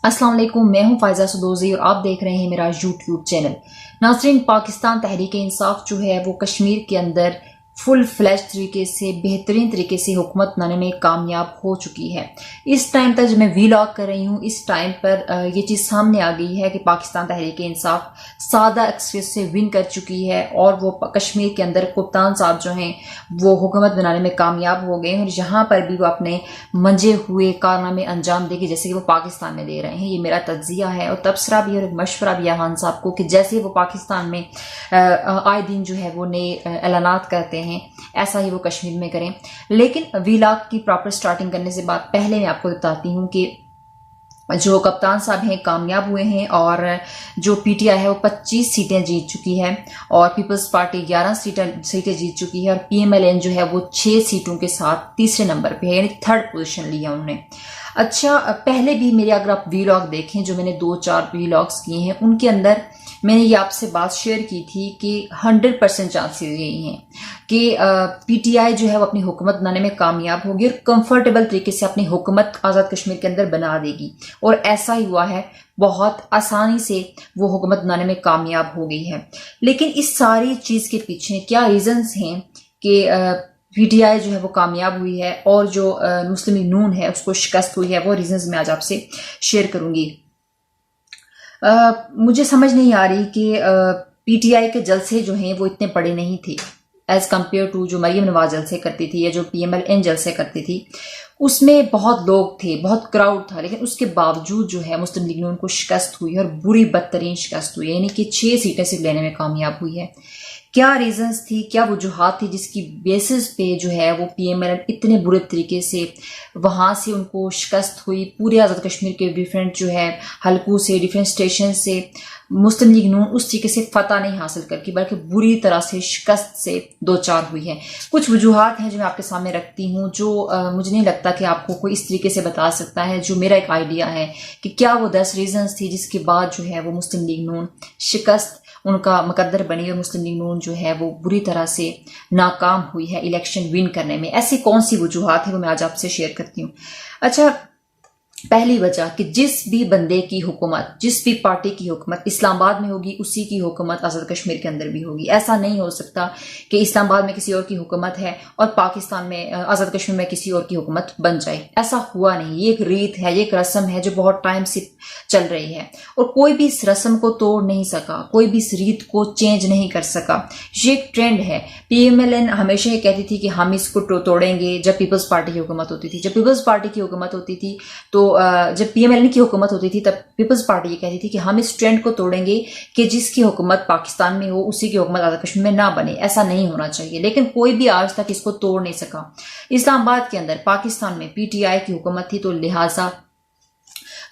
अस्सलाम वालेकुम, मैं हूं फायजा सदोजी और आप देख रहे हैं मेरा यूट्यूब चैनल। नाज़रीन, पाकिस्तान तहरीक इंसाफ जो है वो कश्मीर के अंदर फुल फ्लैश तरीके से बेहतरीन तरीके से हुकूमत बनाने में कामयाब हो चुकी है। इस टाइम तक जब मैं वीलॉग कर रही हूँ, इस टाइम पर ये चीज़ सामने आ गई है कि पाकिस्तान तहरीक इंसाफ सादा एक्सप्रेस से विन कर चुकी है और वो कश्मीर के अंदर कप्तान साहब जो हैं वो हुकूमत बनाने में कामयाब हो गए हैं और यहाँ पर भी वो अपने मंजे हुए कारनामे अंजाम देंगे जैसे कि वो पाकिस्तान में दे रहे हैं। ये मेरा तज्जिया है और तबसरा भी और एक मशवरा भी है खान साहब को कि जैसे वो पाकिस्तान में आए दिन जो है वो नए ऐलानात करते हैं ऐसा ही वो कश्मीर में करें। लेकिन वीलॉग की प्रॉपर स्टार्टिंग करने से बाद पहले मैं आपको बताती हूँ कि जो कप्तान साहब हैं कामयाब हुए हैं और जो पीटीआई है वो 25 सीटें जीत चुकी है और पीपल्स पार्टी 11 सीटें जीत चुकी है और पीएमएलएन जो है वो 6 सीटों के साथ तीसरे नंबर पे है, यानी थर्ड पोजीशन लिया उन्होंने। अच्छा, पहले भी मेरे अगर आप वीलॉग देखें जो मैंने 2-4 वीलॉग्स किए हैं उनके अंदर मैंने ये आपसे बात शेयर की थी कि 100% चांसेस यही हैं कि पीटीआई जो है वो अपनी हुकूमत बनाने में कामयाब होगी और कंफर्टेबल तरीके से अपनी हुकूमत आज़ाद कश्मीर के अंदर बना देगी और ऐसा ही हुआ है। बहुत आसानी से वो हुकूमत बनाने में कामयाब हो गई है। लेकिन इस सारी चीज़ के पीछे क्या रीजंस हैं कि पीटीआई जो है वो कामयाब हुई है और जो मुस्लिम लीग नून है उसको शिकस्त हुई है, वो रीजंस मैं आज आपसे शेयर करूंगी। मुझे समझ नहीं आ रही कि पीटीआई के जलसे जो हैं वो इतने बड़े नहीं थे एज कम्पेयर टू जो मरियम नवाज जलसे करती थी या जो पीएमएलएन जलसे करती थी। उसमें बहुत लोग थे, बहुत क्राउड था, लेकिन उसके बावजूद जो है मुस्लिम लीग नून को शिकस्त हुई और बुरी बदतरीन शिकस्त हुई, यानी कि 6 सीटें सिर्फ लेने में कामयाब हुई है। क्या रीजंस थी, क्या वजूहात थी जिसकी बेसिस पे जो है वो पीएमएलएन इतने बुरे तरीके से वहां से उनको शिकस्त हुई। पूरे आज़ाद कश्मीर के डिफरेंट जो है हलकों से, डिफरेंट स्टेशन से मुस्लिम लीग नून उस तरीके से फतह नहीं हासिल करके बल्कि बुरी तरह से शिकस्त से दो चार हुई है। कुछ वजूहात हैं जो मैं आपके सामने रखती हूँ जो मुझे नहीं लगता कि आपको कोई इस तरीके से बता सकता है। जो मेरा एक आइडिया है कि क्या वो 10 रीजंस थी जिसके बाद जो है वो मुस्लिम लीग नून शिकस्त उनका मुकद्दर बनी और मुस्लिम लीग नून जो है वो बुरी तरह से नाकाम हुई है इलेक्शन विन करने में। ऐसी कौन सी वजूहात है वो मैं आज आपसे शेयर करती हूँ। अच्छा, पहली वजह कि जिस भी बंदे की हुकूमत, जिस भी पार्टी की हुकूमत इस्लामाबाद में होगी उसी की हुकूमत आज़ाद कश्मीर के अंदर भी होगी। ऐसा नहीं हो सकता कि इस्लामाबाद में किसी और की हुकूमत है और पाकिस्तान में आज़ाद कश्मीर में किसी और की हुकूमत बन जाए। ऐसा हुआ नहीं। ये एक रीत है, ये एक रस्म है जो बहुत टाइम से चल रही है और कोई भी इस रस्म को तोड़ नहीं सका, कोई भी इस रीत को चेंज नहीं कर सका। ये एक ट्रेंड है। पीएमएलएन हमेशा ये कहती थी कि हम इसको तोड़ेंगे जब पीपल्स पार्टी की हुकूमत होती थी। जब पीपल्स पार्टी की हुकूमत होती थी तो जब पीएमएलएन की हुकूमत होती थी तब पीपल्स पार्टी ये कहती थी कि हम इस ट्रेंड को तोड़ेंगे कि जिसकी हुकूमत पाकिस्तान में हो उसी की हुकूमत आज़ाद कश्मीर में ना बने। ऐसा नहीं होना चाहिए, लेकिन कोई भी आज तक इसको तोड़ नहीं सका। इस्लामाबाद के अंदर पाकिस्तान में पीटीआई की हुकूमत थी तो लिहाजा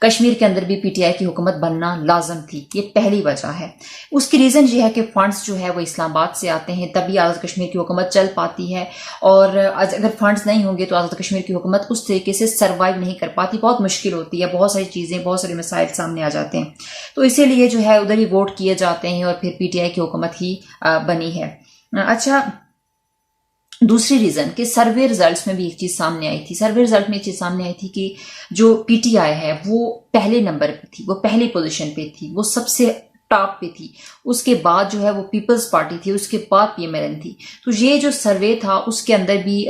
कश्मीर के अंदर भी पीटीआई की हुकूमत बनना लाजम थी। ये पहली वजह है। उसकी रीजन ये है कि फंड्स जो है वो इस्लामाबाद से आते हैं, तभी आज़ाद कश्मीर की हुकूमत चल पाती है और अगर फंड्स नहीं होंगे तो आज़ाद कश्मीर की हुकूमत उस तरीके से सर्वाइव नहीं कर पाती, बहुत मुश्किल होती है। बहुत सारी चीज़ें, बहुत सारे मसाइल सामने आ जाते हैं, तो इसीलिए जो है उधर ही वोट किए जाते हैं और फिर पीटीआई की हुकूमत ही बनी है। अच्छा, दूसरी रीजन कि सर्वे रिजल्ट्स में भी एक चीज सामने आई थी। सर्वे रिजल्ट में एक चीज सामने आई थी कि जो पीटीआई है वो पहले नंबर पे थी, वो पहली पोजीशन पे थी, वो सबसे टॉप पे थी। उसके बाद जो है वो पीपल्स पार्टी थी, उसके बाद पीएमएलएन थी। तो ये जो सर्वे था उसके अंदर भी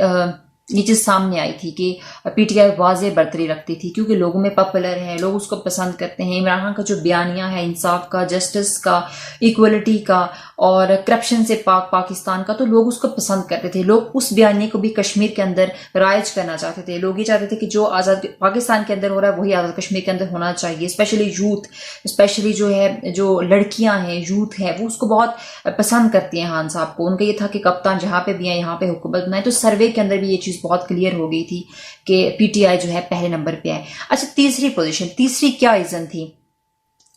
ये चीज सामने आई थी कि पीटीआई वाज़ेह बढ़तरी रखती थी क्योंकि लोगों में पॉपुलर है, लोग उसको पसंद करते हैं। इमरान खान का जो बयानिया है इंसाफ का, जस्टिस का, इक्वलिटी का और करप्शन से पाकिस्तान का, तो लोग उसको पसंद करते थे। लोग उस बयानिया को भी कश्मीर के अंदर राइज करना चाहते थे। लोग ये चाहते थे कि जो आज़ाद पाकिस्तान के अंदर हो रहा है वही आज़ाद कश्मीर के अंदर होना चाहिए। स्पेशली यूथ, स्पेशली जो है जो लड़कियां हैं, यूथ है, वो उसको बहुत पसंद करती हैं खान साहब को। उनका ये था कि कप्तान जहां पे भी है यहाँ पे हुकूमत बनाए। तो सर्वे के अंदर भी ये चीज बहुत क्लियर हो गई थी कि पीटीआई जो है पहले नंबर पे है। अच्छा, तीसरी पोजीशन, तीसरी क्या रीजन थी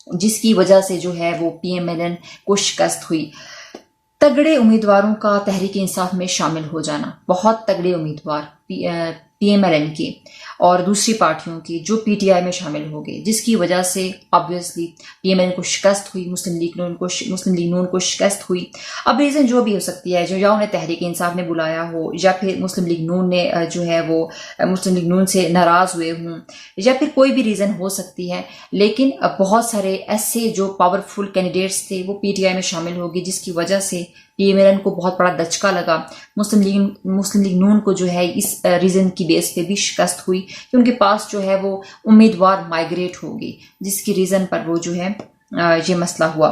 जिसकी वजह से जो है वो पीएमएलएन को शिकस्त हुई? तगड़े उम्मीदवारों का तहरीक इंसाफ में शामिल हो जाना। बहुत तगड़े उम्मीदवार PMLN के और दूसरी पार्टियों की जो PTI में शामिल हो गए, जिसकी वजह से ऑब्वियसली PMLN को शिकस्त हुई, मुस्लिम लीग नून को शिकस्त हुई। अब रीज़न जो भी हो सकती है, जो या उन्हें तहरीक इंसाफ ने बुलाया हो, या फिर मुस्लिम लीग नून ने जो है वो मुस्लिम लीग नून से नाराज़ हुए हों, या फिर कोई भी रीज़न हो सकती है, लेकिन बहुत सारे ऐसे जो पावरफुल कैंडिडेट्स थे वो PTI में शामिल हो गए, जिसकी वजह से PMLN को बहुत बड़ा दचका लगा। मुस्लिम लीग नून को जो है इस रीजन की बेस पे भी शिकस्त हुई कि उनके पास जो है वो उम्मीदवार माइग्रेट हो गए, जिसकी रीजन पर वो जो है ये मसला हुआ।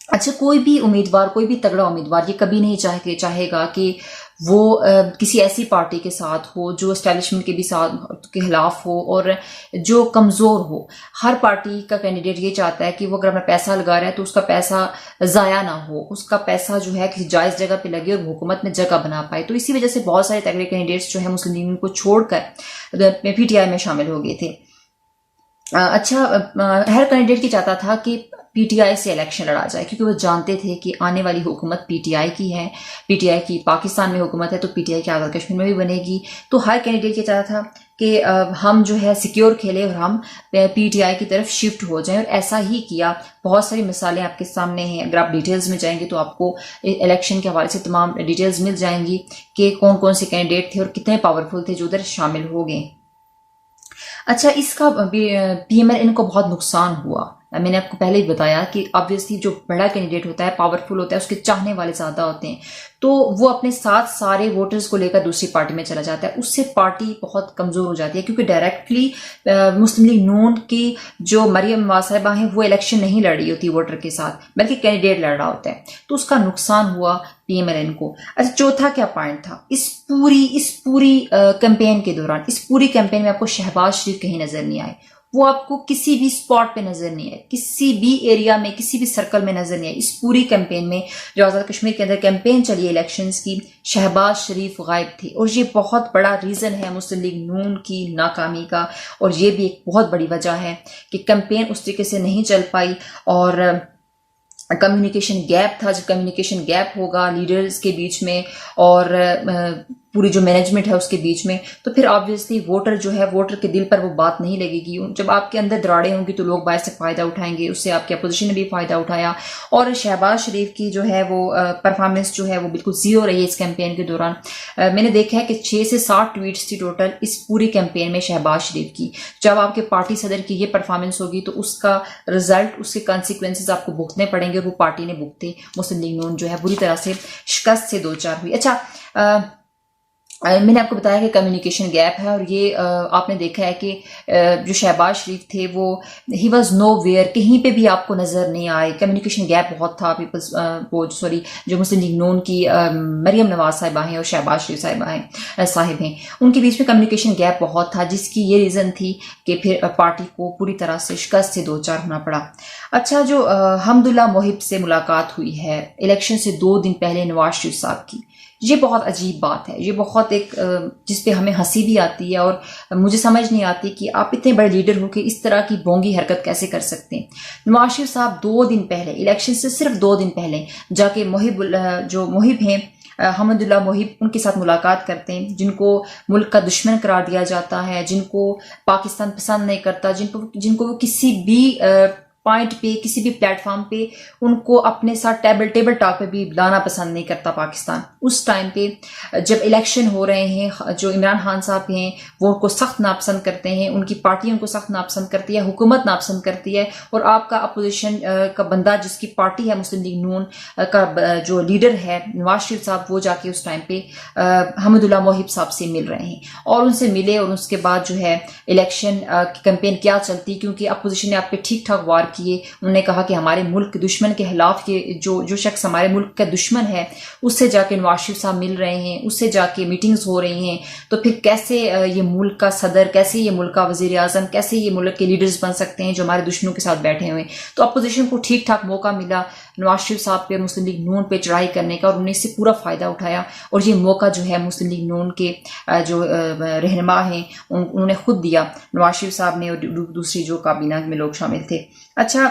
अच्छा, कोई भी उम्मीदवार, कोई भी तगड़ा उम्मीदवार ये कभी नहीं चाहेगा कि वो किसी ऐसी पार्टी के साथ हो जो एस्टेब्लिशमेंट के भी साथ के खिलाफ हो और जो कमज़ोर हो। हर पार्टी का कैंडिडेट ये चाहता है कि वो अगर अपना पैसा लगा रहा है तो उसका पैसा ज़ाया ना हो, उसका पैसा जो है किसी जायज़ जगह पे लगे और हुकूमत में जगह बना पाए। तो इसी वजह से बहुत सारे तगड़े कैंडिडेट्स जो है मुस्लिम लीग को छोड़कर PTI में शामिल हो गए थे। अच्छा, हर कैंडिडेट की चाहता था कि PTI से इलेक्शन लड़ा जाए, क्योंकि वो जानते थे कि आने वाली हुकूमत PTI की है, PTI की पाकिस्तान में हुकूमत है, तो PTI की आज़ाद कश्मीर में भी बनेगी। तो हर कैंडिडेट ये चाहता था कि हम जो है सिक्योर खेले और हम PTI की तरफ शिफ्ट हो जाएं, और ऐसा ही किया। बहुत सारी मिसालें आपके सामने हैं, अगर आप डिटेल्स में जाएंगे तो आपको इलेक्शन के हवाले से तमाम डिटेल्स मिल जाएंगी कि कौन कौन से कैंडिडेट थे और कितने पावरफुल थे जो उधर शामिल हो गए। अच्छा, इसका PMLN को बहुत नुकसान हुआ। मैंने आपको पहले ही बताया कि ऑब्वियसली जो बड़ा कैंडिडेट होता है, पावरफुल होता है, उसके चाहने वाले ज़्यादा होते हैं, तो वो अपने साथ सारे वोटर्स को लेकर दूसरी पार्टी में चला जाता है। उससे पार्टी बहुत कमज़ोर हो जाती है, क्योंकि डायरेक्टली मुस्लिम लीग नून की जो मरियम नवाज साहिबा हैं वो इलेक्शन नहीं लड़ रही होती वोटर के साथ, बल्कि कैंडिडेट लड़ रहा होता है, तो उसका नुकसान हुआ PMLN को। अच्छा, चौथा क्या पॉइंट था इस पूरी कैंपेन के दौरान? इस पूरी कैंपेन में आपको शहबाज शरीफ कहीं नजर नहीं आए, वो आपको किसी भी स्पॉट पे नजर नहीं आए, किसी भी एरिया में, किसी भी सर्कल में नजर नहीं आए। इस पूरी कैंपेन में जो आज़ाद कश्मीर के अंदर कैंपेन चली इलेक्शंस की, शहबाज शरीफ गायब थे, और ये बहुत बड़ा रीजन है मुस्लिम लीग नून की नाकामी का, और ये भी एक बहुत बड़ी वजह है कि कैंपेन उस तरीके से नहीं चल पाई। और कम्युनिकेशन गैप था। जब कम्युनिकेशन गैप होगा लीडर्स के बीच में और पूरी जो मैनेजमेंट है उसके बीच में, तो फिर ऑब्वियसली वोटर जो है, वोटर के दिल पर वो बात नहीं लगेगी। जब आपके अंदर दराड़े होंगी तो लोग बाहर से फ़ायदा उठाएंगे, उससे आपकी अपोजिशन ने भी फ़ायदा उठाया। और शहबाज शरीफ की जो है वो परफॉर्मेंस जो है वो बिल्कुल ज़ीरो रही है इस कैंपेन के दौरान। मैंने देखा है कि 6 से 7 ट्वीट्स थी टोटल इस पूरी कैंपेन में शहबाज शरीफ की। जब आपके पार्टी सदर की ये परफॉर्मेंस होगी तो उसका रिजल्ट, उसके कॉन्सिक्वेंसेज आपको भुगतने पड़ेंगे, और वो पार्टी ने भुगते। मुस्लिम लीग नून जो है बुरी तरह से शिकस्त से 2-4 हुई। अच्छा, मैंने आपको बताया कि कम्युनिकेशन गैप है, और ये आपने देखा है कि जो शहबाज शरीफ थे वो ही वॉज नो वेयर, कहीं पे भी आपको नजर नहीं आए। कम्युनिकेशन गैप बहुत था। जो मुस्लिम लीग नून की मरियम नवाज साहिबा हैं और शहबाज शरीफ साहिब हैं, उनके बीच में कम्युनिकेशन गैप बहुत था, जिसकी ये रीज़न थी कि फिर पार्टी को पूरी तरह से शिकस्त से 2-4 होना पड़ा। अच्छा, जो हमदुल्ला मोहिब से मुलाकात हुई है इलेक्शन से 2 दिन पहले नवाज शरीफ साहब की, ये बहुत अजीब बात है। ये बहुत एक जिसपे हमें हंसी भी आती है, और मुझे समझ नहीं आती कि आप इतने बड़े लीडर हो के इस तरह की बोंगी हरकत कैसे कर सकते हैं। नवाज शरीफ साहब 2 दिन पहले, इलेक्शन से सिर्फ 2 दिन पहले जाके जो मोहिब हैं, हमदुल्ला मोहिब, उनके साथ मुलाकात करते हैं, जिनको मुल्क का दुश्मन करार दिया जाता है, जिनको पाकिस्तान पसंद नहीं करता, जिनको वो किसी भी पॉइंट पे, किसी भी प्लेटफॉर्म पे उनको अपने साथ टेबल टॉक पे भी लाना पसंद नहीं करता पाकिस्तान। उस टाइम पे जब इलेक्शन हो रहे हैं, जो इमरान खान साहब हैं वो उनको सख्त नापसंद करते हैं, उनकी पार्टी उनको सख्त नापसंद करती है, हुकूमत नापसंद करती है, और आपका अपोजिशन का बंदा जिसकी पार्टी है मुस्लिम लीग नून का जो लीडर है नवाज शरीफ साहब, वो जाके उस टाइम पे हमदुल्ला मोहिब साहब से मिल रहे हैं, और उनसे मिले, और उसके बाद जो है इलेक्शन की कैंपेन क्या चलती, क्योंकि अपोजिशन ने आप पे ठीक ठाक वार किए। उन्होंने कहा कि हमारे मुल्क के दुश्मन के खिलाफ जो शख्स हमारे मुल्क का दुश्मन है उससे जाके नवाज शरीफ साहब मिल रहे हैं, उससे जाके मीटिंग्स हो रही हैं, तो फिर कैसे ये मुल्क का सदर, कैसे ये मुल्क का वजीर आजम, कैसे ये मुल्क के लीडर्स बन सकते हैं जो हमारे दुश्मनों के साथ बैठे हुए हैं। तो अपोजिशन को ठीक ठाक मौका मिला नवाज शरीफ साहब पे, मुस्लिम लीग नून पे चढ़ाई करने का, और उन्होंने इससे पूरा फायदा उठाया, और ये मौका जो है मुस्लिम लीग नून के जो रहनुमा हैं उन्होंने खुद दिया, नवाज शरीफ साहब ने और दूसरी जो काबीना में लोग शामिल थे। अच्छा,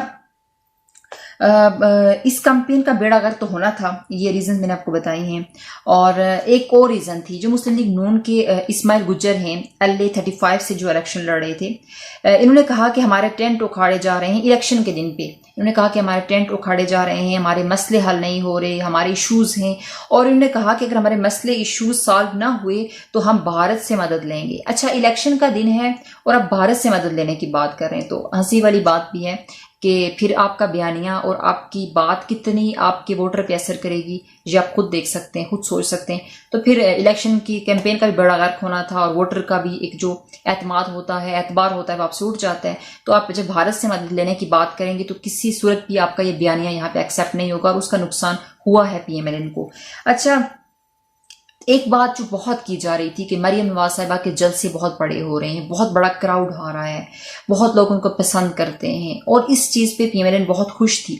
इस कैंपेन का बेड़ा गर्क तो होना था, ये रीजन मैंने आपको बताई हैं। और एक और रीजन थी, जो मुस्लिम लीग नून के इस्माइल गुज्जर हैं, LA 35 से जो इलेक्शन लड़ रहे थे, इन्होंने कहा कि हमारे टेंट उखाड़े जा रहे हैं इलेक्शन के दिन पे। इन्होंने कहा कि हमारे टेंट उखाड़े जा रहे हैं, हमारे मसले हल नहीं हो रहे, हमारे इश्यूज हैं, और इन्होंने कहा कि अगर हमारे मसले इश्यूज सॉल्व ना हुए तो हम भारत से मदद लेंगे। अच्छा, इलेक्शन का दिन है और आप भारत से मदद लेने की बात कर रहे हैं, तो हंसी वाली बात भी है कि फिर आपका बयानिया और आपकी बात कितनी आपके वोटर पे असर करेगी, ये आप खुद देख सकते हैं, खुद सोच सकते हैं। तो फिर इलेक्शन की कैंपेन का भी बड़ा गर्क होना था, और वोटर का भी एक जो एतमाद होता है, एतबार होता है, वो आपसे उठ जाता है। तो आप जब भारत से मदद लेने की बात करेंगे तो किसी सूरत भी आपका ये बयानिया यहाँ पे एक्सेप्ट नहीं होगा, और उसका नुकसान हुआ है PMLN को। अच्छा, एक बात जो बहुत की जा रही थी कि मरियम नवाज साहिबा के जलसे बहुत बड़े हो रहे हैं, बहुत बड़ा क्राउड आ रहा है, बहुत लोग उनको पसंद करते हैं, और इस चीज पे PMLN बहुत खुश थी।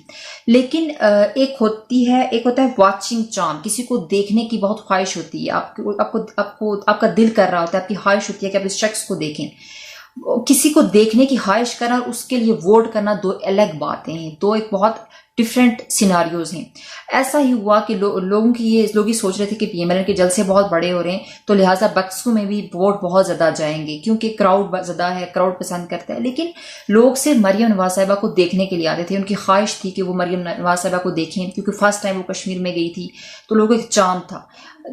लेकिन एक होता है वाचिंग चार्म, किसी को देखने की बहुत ख्वाहिश होती है, आपका दिल कर रहा होता है, आपकी ख्वाहिश होती है कि आप इस शख्स को देखें। किसी को देखने की ख्वाहिश करना और उसके लिए वोट करना दो अलग बातें हैं, दो एक बहुत डिफरेंट सिनारियोज हैं। ऐसा ही हुआ कि लोग ही सोच रहे थे कि PMLN के जलसे बहुत बड़े हो रहे हैं, तो लिहाजा बक्सों में भी वोट बहुत ज्यादा जाएंगे, क्योंकि क्राउड ज्यादा है, क्राउड पसंद करता है। लेकिन लोग सिर्फ मरियम नवाज साहिबा को देखने के लिए आते थे, उनकी ख्वाहिश थी कि वो मरियम नवाज साहिबा को देखें, क्योंकि फर्स्ट टाइम वो कश्मीर में गई थी, तो लोगों का चांद था।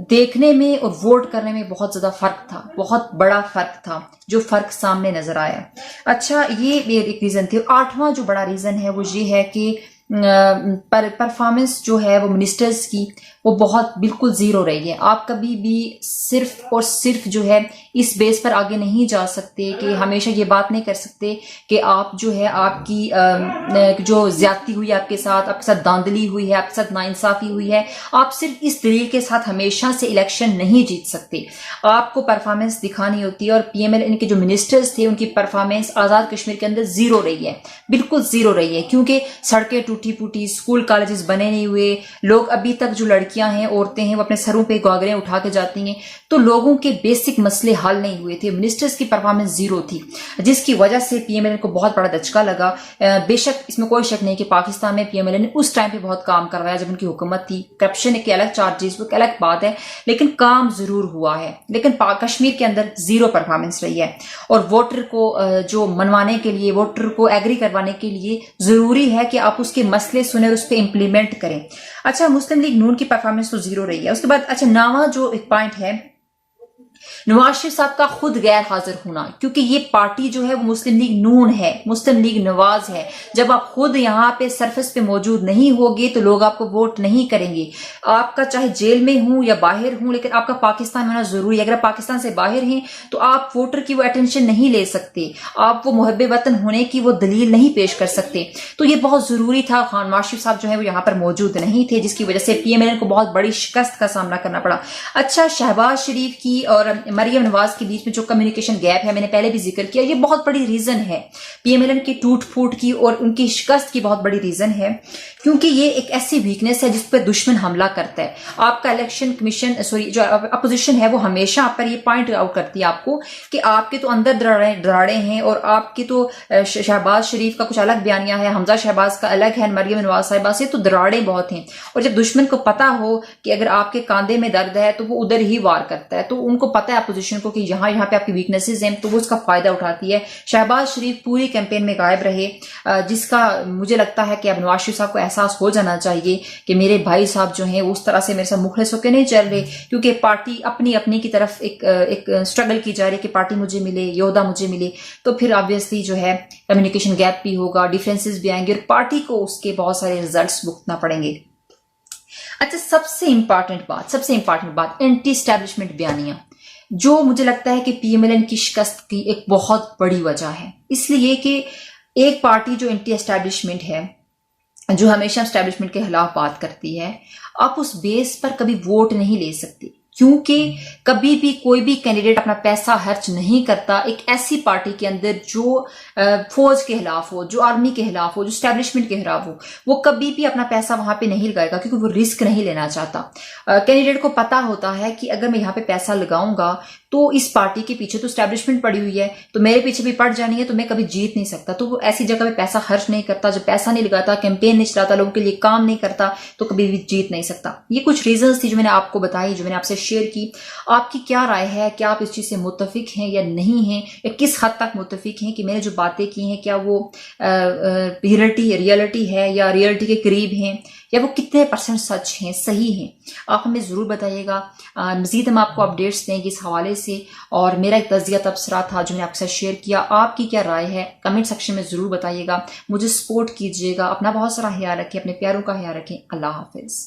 देखने में और वोट करने में बहुत ज्यादा फर्क था, बहुत बड़ा फर्क था, जो फर्क सामने नजर आया। अच्छा, ये एक रीजन थी। 8वां जो बड़ा रीजन है वो ये है कि परफॉर्मेंस जो है वो मिनिस्टर्स की वो बहुत बिल्कुल जीरो रही है। आप कभी भी सिर्फ और सिर्फ जो है इस बेस पर आगे नहीं जा सकते कि हमेशा ये बात नहीं कर सकते कि आप जो है आपकी जो ज्यादती हुई आपके साथ धांधली हुई है, आपके साथ नाइंसाफी हुई है, आप सिर्फ इस दलील के साथ हमेशा से इलेक्शन नहीं जीत सकते। आपको परफॉर्मेंस दिखानी होती है, और PMLN के जो मिनिस्टर्स थे उनकी परफॉर्मेंस आजाद कश्मीर के अंदर जीरो रही है, बिल्कुल जीरो रही है, क्योंकि सड़कें टूटी फूटी, स्कूल कॉलेजेस बने नहीं हुए, लोग अभी तक जो लड़कियां हैं, औरतें हैं, वो अपने सरों पे गागरें उठा के जाती हैं, तो लोगों के बेसिक मसले हल नहीं हुए थे। मिनिस्टर्स की परफॉर्मेंस जीरो थी, जिसकी वजह से PMLN को बहुत बड़ा धचका लगा। बेशक इसमें कोई शक नहीं कि पाकिस्तान में PMLN ने उस टाइम पे बहुत काम करवाया जब उनकी हुकूमत थी। करप्शन के अलग चार्जेस, वो एक अलग बात है, लेकिन काम जरूर हुआ है। लेकिन कश्मीर के अंदर जीरो परफॉर्मेंस रही है, और वोटर को जो मनवाने के लिए, वोटर को एग्री करवाने के लिए जरूरी है कि आप उसके मसले सुने और उस पर इंप्लीमेंट करें। अच्छा, मुस्लिम लीग नून की परफॉर्मेंस तो जीरो रही है। उसके बाद अच्छा, 9वां जो एक पॉइंट है, नवाज शरीफ साहब का खुद गैर हाजिर होना, क्योंकि ये पार्टी जो है वो मुस्लिम लीग नून है, मुस्लिम लीग नवाज है। जब आप खुद यहाँ पे सरफेस पे मौजूद नहीं होगे तो लोग आपको वोट नहीं करेंगे। आपका चाहे जेल में हूं या बाहर हूं, लेकिन आपका पाकिस्तान होना जरूरी है। अगर आप पाकिस्तान से बाहर हैं तो आप वोटर की वो अटेंशन नहीं ले सकते, आप वो मुहब्बे वतन होने की वो दलील नहीं पेश कर सकते। तो ये बहुत जरूरी था। नवाज शरीफ साहब जो है वो यहाँ पर मौजूद नहीं थे, जिसकी वजह से PMLN को बहुत बड़ी शिकस्त का सामना करना पड़ा। अच्छा, शहबाज शरीफ की और मरियम नवाज के बीच में जो कम्युनिकेशन गैप है, मैंने पहले भी जिक्र किया, ये बहुत बड़ी रीजन है PMLN की टूट फूट की और उनकी शिकस्त की बहुत बड़ी रीजन है, क्योंकि ये एक ऐसी वीकनेस है जिस पर दुश्मन हमला करता है। आपका इलेक्शन कमीशन जो अपोजिशन है वो हमेशा आप पर ये पॉइंट आउट करती है आपको कि आपके तो अंदर दराड़े हैं, और आपकी तो शहबाज शरीफ का कुछ अलग बयानिया है, हमजा शहबाज का अलग है, मरियम नवाज साहिबा से तो दराड़े बहुत हैं। और जब दुश्मन को पता हो कि अगर आपके कांधे में दर्द है तो वो उधर ही वार करता है, तो उनको पता है अपोजिशन को कि यहाँ पे आपकी वीकनेसेस हैं, तो वो उसका फायदा उठाती है। शहबाज शरीफ पूरी कैंपेन में गायब रहे, जिसका मुझे लगता है कि अब नवाज शरीफ साहब को एहसास हो जाना चाहिए कि मेरे भाई साहब जो हैं उस तरह से मेरे साथ मुखलिस होकर नहीं चल रहे, क्योंकि पार्टी अपनी अपनी की तरफ एक स्ट्रगल की जा रही है कि पार्टी मुझे मिले, योद्धा मुझे मिले, तो फिर ऑब्वियसली जो है कम्युनिकेशन गैप भी होगा, डिफरेंसेस भी आएंगे, और पार्टी को उसके बहुत सारे रिजल्ट्स भुगतना पड़ेंगे। अच्छा, सबसे इंपॉर्टेंट बात एंटी स्टैब्लिशमेंट बयानियां, जो मुझे लगता है कि PMLN की शिकस्त की एक बहुत बड़ी वजह है। इसलिए कि एक पार्टी जो एंटी एस्टैब्लिशमेंट है, जो हमेशा एस्टैब्लिशमेंट के खिलाफ बात करती है, आप उस बेस पर कभी वोट नहीं ले सकती। क्योंकि कभी भी कोई भी कैंडिडेट अपना पैसा खर्च नहीं करता एक ऐसी पार्टी के अंदर जो फौज के खिलाफ हो, जो आर्मी के खिलाफ हो, जो स्टैब्लिशमेंट के खिलाफ हो। वो कभी भी अपना पैसा वहां पे नहीं लगाएगा क्योंकि वो रिस्क नहीं लेना चाहता। कैंडिडेट को पता होता है कि अगर मैं यहाँ पे पैसा लगाऊंगा तो इस पार्टी के पीछे तो स्टैब्लिशमेंट पड़ी हुई है, तो मेरे पीछे भी पड़ जानी है, तो मैं कभी जीत नहीं सकता। तो वो ऐसी जगह पे पैसा खर्च नहीं करता, जब पैसा नहीं लगाता, कैंपेन नहीं चलाता, लोगों के लिए काम नहीं करता, तो कभी भी जीत नहीं सकता। ये कुछ रीजंस थी जो मैंने आपको बताई, जो मैंने आपसे शेयर की। आपकी क्या राय है? क्या आप इस चीज से मुत्तफिक हैं या नहीं हैं, या किस हद तक मुत्तफिक हैं कि मैंने जो बातें की हैं क्या वो रियलिटी है या रियलिटी के करीब हैं, या वो कितने % सच हैं, सही हैं? आप हमें ज़रूर बताइएगा। मज़ीद हम आपको अपडेट्स देंगे इस हवाले से। और मेरा एक तज़किया तबसरा था जो मैंने आपके साथ शेयर किया। आपकी क्या राय है कमेंट सेक्शन में ज़रूर बताइएगा। मुझे सपोर्ट कीजिएगा। अपना बहुत सारा ख्याल रखें, अपने प्यारों का ख्याल रखें। अल्लाह हाफिज़।